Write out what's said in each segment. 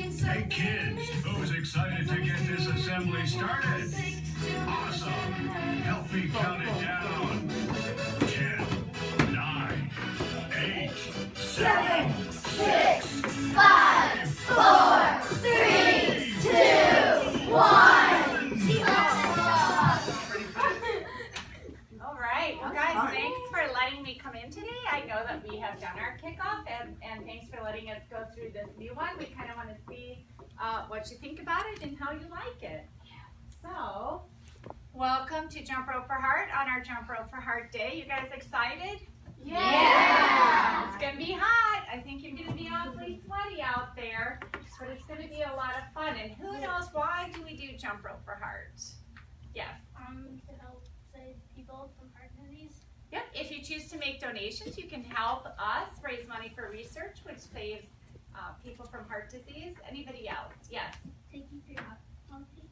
Hey kids, who's excited to get this assembly started? Awesome! Help me count it down. 10, 9, 8, 7, 6, 5, 4, 3, 2, 1. All right, well guys, thanks for letting me come in today. I know that we have done our kickoff, and thanks for letting us go through this new one. We kind of want to see what you think about it and how you like it. So, welcome to Jump Rope for Heart on our Jump Rope for Heart Day. You guys excited? Yeah! It's going to be hot. I think you're going to be awfully sweaty out there, but it's going to be a lot of fun. And who knows, why do we do Jump Rope for Heart? Yes? To help save people from heart disease. Yep, if you choose to make donations, you can help us raise money for research, which saves people from heart disease. Anybody else? Yes? Taking care of healthy.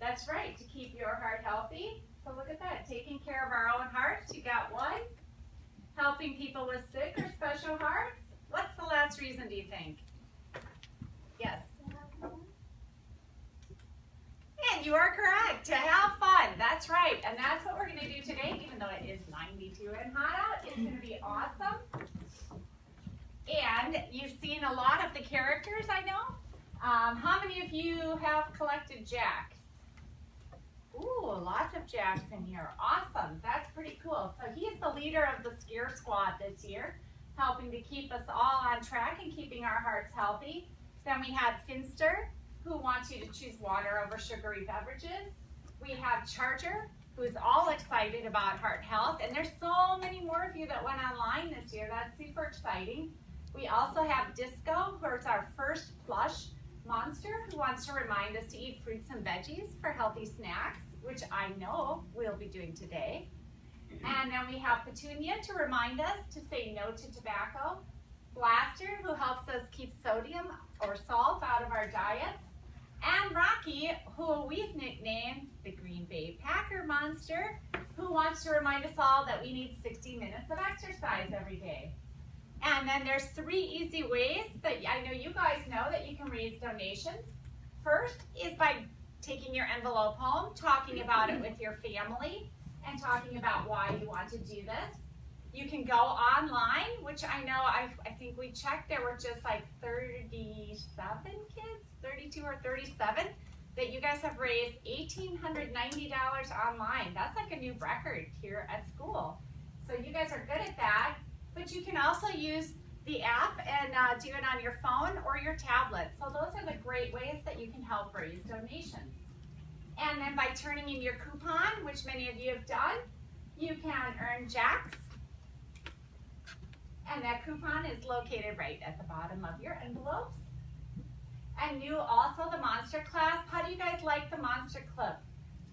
That's right, to keep your heart healthy. So look at that, taking care of our own hearts. You got one. Helping people with sick or special hearts. What's the last reason, do you think? Yes? And you are correct, to have fun. That's right, and that's what we're going to do today, even though it is 92 and hot out. It's going to be awesome. And you've seen a lot of the characters, I know. How many of you have collected jacks? Ooh, lots of jacks in here. Awesome, that's pretty cool. So he's the leader of the Scare Squad this year, helping to keep us all on track and keeping our hearts healthy. Then we had Finster, who wants you to choose water over sugary beverages. We have Charger, who's all excited about heart health, and there's so many more of you that went online this year. That's super exciting. We also have Disco, who's our first plush monster, who wants to remind us to eat fruits and veggies for healthy snacks, which I know we'll be doing today. And then we have Petunia to remind us to say no to tobacco. Blaster, who helps us keep sodium or salt out of our diets. And Rocky, who we've nicknamed the Green Bay Packer Monster, who wants to remind us all that we need 60 minutes of exercise every day. And then there's 3 easy ways that I know you guys know that you can raise donations. First is by taking your envelope home, talking about it with your family, and talking about why you want to do this. You can go online, which I know, I think we checked, there were just like 37 kids, 32 or 37, that you guys have raised $1,890 online. That's like a new record here at school. So you guys are good at that, but you can also use the app and do it on your phone or your tablet. So those are the great ways that you can help raise donations. And then by turning in your coupon, which many of you have done, you can earn jacks. And that coupon is located right at the bottom of your envelopes. And you also, the Monster class, how do you guys like the Monster clip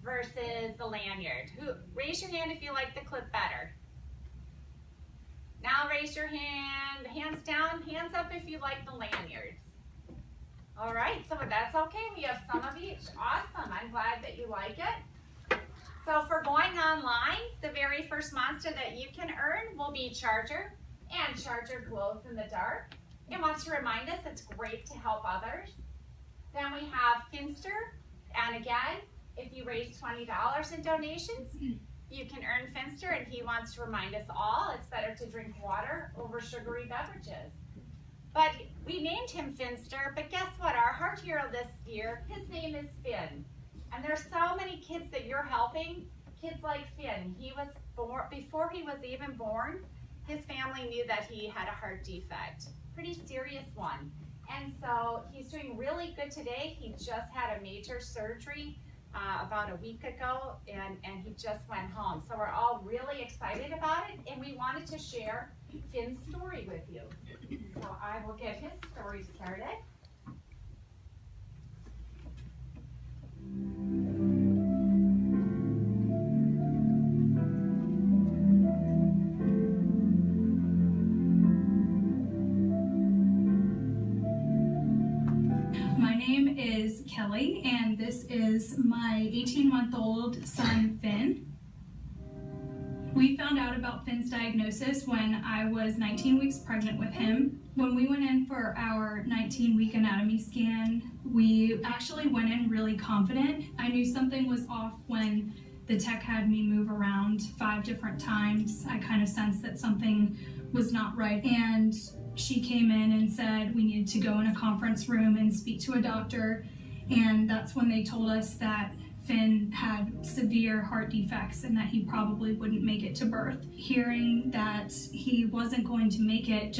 versus the lanyard? Raise your hand if you like the clip better. Now raise your hand, hands down, hands up if you like the lanyards. All right, so that's okay, we have some of each. Awesome, I'm glad that you like it. So for going online, the very first monster that you can earn will be Charger. And Charger glows in the dark. It wants to remind us it's great to help others. Then we have Finster. And again, if you raise $20 in donations, you can earn Finster, and he wants to remind us all it's better to drink water over sugary beverages. But we named him Finster, but guess what? Our heart hero this year, his name is Finn. And there's so many kids that you're helping, kids like Finn. He was born, before he was even born, his family knew that he had a heart defect, pretty serious one. And so he's doing really good today. He just had a major surgery about a week ago, and he just went home. So we're all really excited about it, and we wanted to share Finn's story with you. So I will get his story started. My name is Kelly, and this is my 18-month-old son, Finn. We found out about Finn's diagnosis when I was 19 weeks pregnant with him. When we went in for our 19-week anatomy scan, we actually went in really confident. I knew something was off when the tech had me move around 5 different times. I kind of sensed that something was not right, and she came in and said we needed to go in a conference room and speak to a doctor, and that's when they told us that Finn had severe heart defects and that he probably wouldn't make it to birth. Hearing that he wasn't going to make it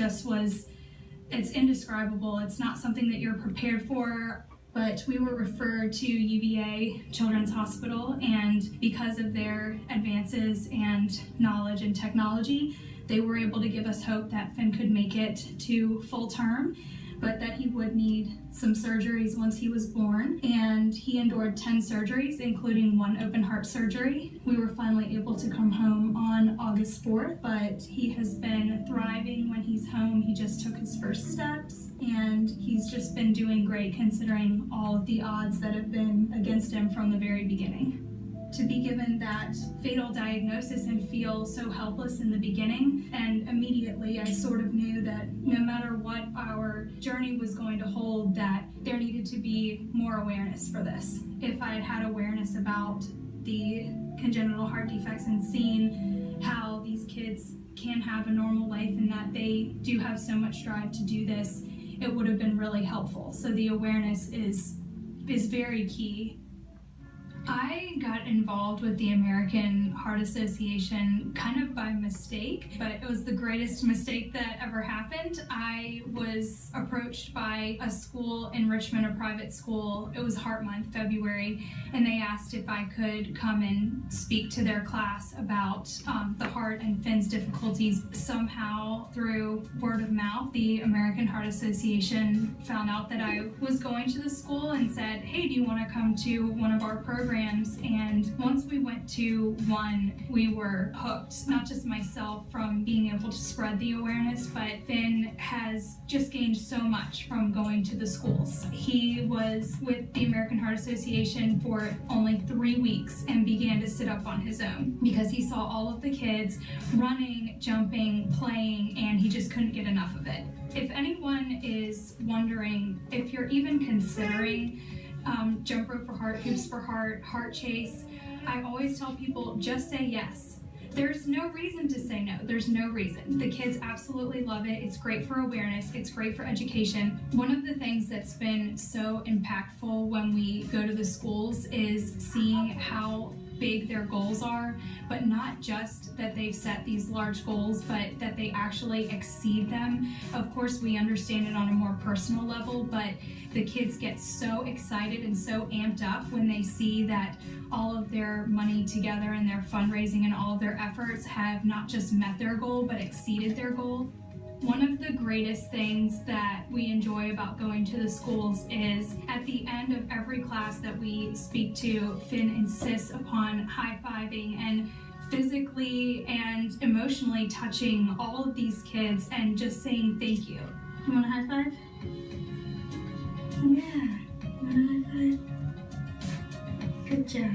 it's indescribable. It's not something that you're prepared for, but we were referred to UVA Children's Hospital, and because of their advances and knowledge and technology, they were able to give us hope that Finn could make it to full term, but that he would need some surgeries once he was born. And he endured 10 surgeries, including 1 open heart surgery. We were finally able to come home on August 4th, but he has been thriving when he's home. He just took his first steps, and he's just been doing great considering all of the odds that have been against him from the very beginning. To be given that fatal diagnosis and feel so helpless in the beginning, and immediately I sort of knew that no matter what our journey was going to hold, that there needed to be more awareness for this. If I had had awareness about the congenital heart defects and seen how these kids can have a normal life and that they do have so much drive to do this, it would have been really helpful. So the awareness is very key. I got involved with the American Heart Association kind of by mistake, but it was the greatest mistake that ever happened. I was approached by a school in Richmond, a private school. It was Heart Month, February, and they asked if I could come and speak to their class about the heart and Finn's difficulties. Somehow, through word of mouth, the American Heart Association found out that I was going to the school and said, "Hey, do you want to come to one of our programs?" And once we went to one, we were hooked. Not just myself from being able to spread the awareness, but Finn has just gained so much from going to the schools. He was with the American Heart Association for only 3 weeks and began to sit up on his own because he saw all of the kids running, jumping, playing, and he just couldn't get enough of it. If anyone is wondering if you're even considering jump rope for heart, hoops for heart, heart chase, I always tell people just say yes. There's no reason to say no. There's no reason. The kids absolutely love it. It's great for awareness. It's great for education. One of the things that's been so impactful when we go to the schools is seeing how big their goals are, but not just that they've set these large goals, but that they actually exceed them. Of course, we understand it on a more personal level, but the kids get so excited and so amped up when they see that all of their money together and their fundraising and all of their efforts have not just met their goal, but exceeded their goal. One of the greatest things that we enjoy about going to the schools is at the end of every class that we speak to, Finn insists upon high-fiving and physically and emotionally touching all of these kids and just saying thank you. You want a high five? Yeah. You want a high five? Good job.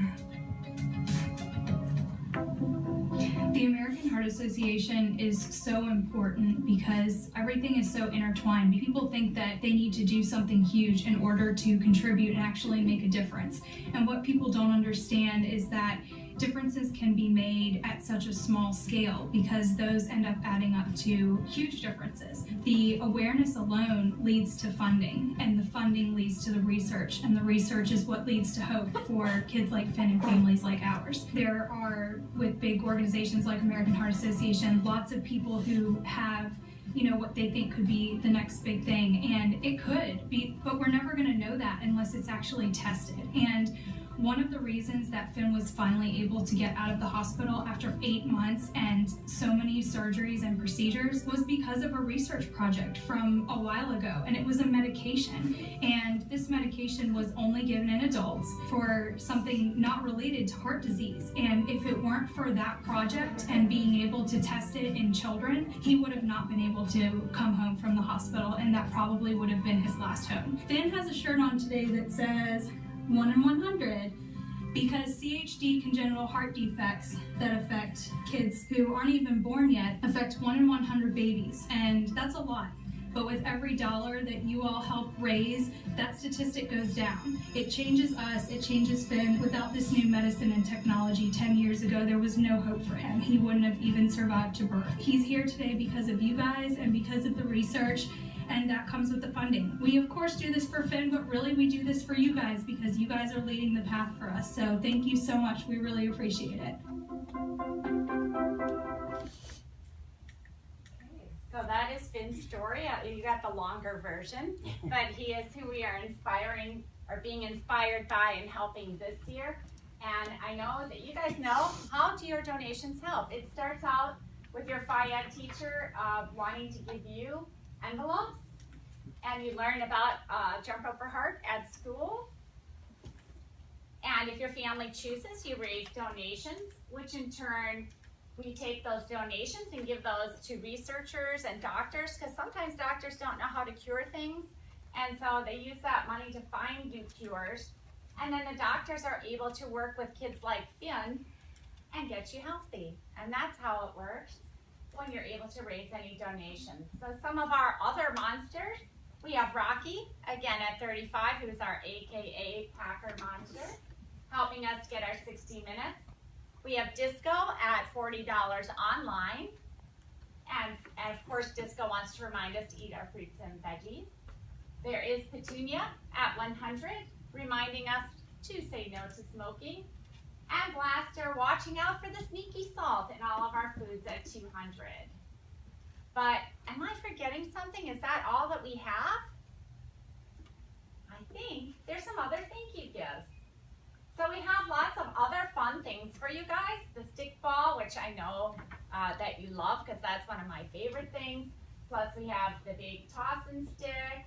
The American Heart Association is so important because everything is so intertwined. People think that they need to do something huge in order to contribute and actually make a difference. And what people don't understand is that differences can be made at such a small scale because those end up adding up to huge differences. The awareness alone leads to funding, and the funding leads to the research, and the research is what leads to hope for kids like Finn and families like ours. There are, with big organizations like American Heart Association, lots of people who have what they think could be the next big thing, and it could be, but we're never going to know that unless it's actually tested. And one of the reasons that Finn was finally able to get out of the hospital after 8 months and so many surgeries and procedures was because of a research project from a while ago, and it was a medication. And this medication was only given in adults for something not related to heart disease. And if it weren't for that project and being able to test it in children, he would have not been able to come home from the hospital, and that probably would have been his last home. Finn has a shirt on today that says 1 in 100. because CHD, congenital heart defects that affect kids who aren't even born yet, affect 1 in 100 babies, and that's a lot. But with every dollar that you all help raise, that statistic goes down. It changes us, it changes Finn. Without this new medicine and technology 10 years ago, there was no hope for him. He wouldn't have even survived to birth. He's here today because of you guys and because of the research, and that comes with the funding. We of course do this for Finn, but really we do this for you guys because you guys are leading the path for us. So thank you so much, we really appreciate it. So that is Finn's story. You got the longer version, but he is who we are inspiring or being inspired by and helping this year. And I know that you guys know, how do your donations help? It starts out with your Phi-Ed teacher wanting to give you envelopes, and you learn about Jump Rope for Heart at school. And if your family chooses, you raise donations, which in turn we take those donations and give those to researchers and doctors, because sometimes doctors don't know how to cure things, and so they use that money to find new cures. And then the doctors are able to work with kids like Finn and get you healthy. And that's how it works when you're able to raise any donations. So some of our other monsters, we have Rocky, again at 35, who's our AKA Packer monster, helping us get our 60 minutes. We have Disco at $40 online. And of course, Disco wants to remind us to eat our fruits and veggies. There is Petunia at 100, reminding us to say no to smoking. And Blaster watching out for the sneaky salt in all of our foods at 200. But am I forgetting something? Is that all that we have? I think there's some other thank you gifts. So we have lots of other fun things for you guys. The stick ball, which I know that you love because that's one of my favorite things. Plus we have the big toss and stick.